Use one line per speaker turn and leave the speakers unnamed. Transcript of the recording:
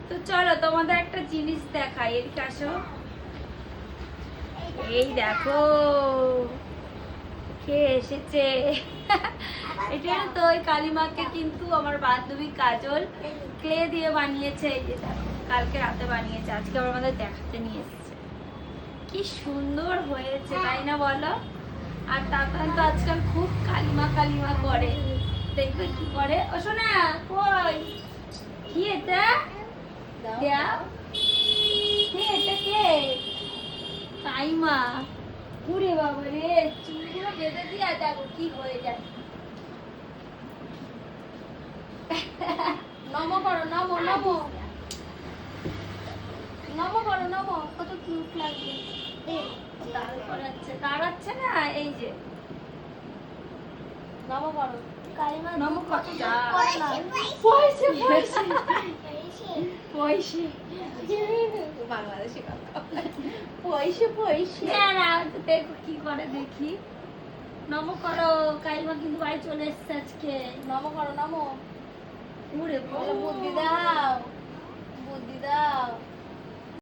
তো চলো তোমাদের একটা জিনিস দেখাই, এদিকে আসো। এই দেখো কে এসেছে। এটা তো ওই কালিমাকে কিন্তু আমার বান্ধবী কাজল ক্লে দিয়ে বানিয়েছে। এই যে দেখো, কালকে রাতে বানিয়েছে, আজকে আবার আমাদের দেখাতে নিয়ে এসেছে। কি সুন্দর হয়েছে তাই না বলো? আর তাতান তো আজকাল খুব কালিমা কালিমা করে, দেখবে কি করে। ও শোনা কই, কি এটা? দেখ কে এটা, কে? কাইমা। ওরে বাবা রে, চুলগুলো বেঁধে দিয়া দেখো কি হয়ে যায়। নমো করো, নমো নমো নমো করো, নমো। কত কিউট লাগছে। দাঁড়াচ্ছে না, এই যে নমো করো। কালিমা নমো কত পয়সে পয়সে পয়সে বাংলাদেশি কথা, পয়সে পয়সে। না দেখো কি করে, দেখি। নমো করো। কালিমা কিন্তু বাড়ি চলে এসছে আজকে। নমো করো, নমো। উড়ে বলো, বুদ্ধি দাও, বুদ্ধি দাও।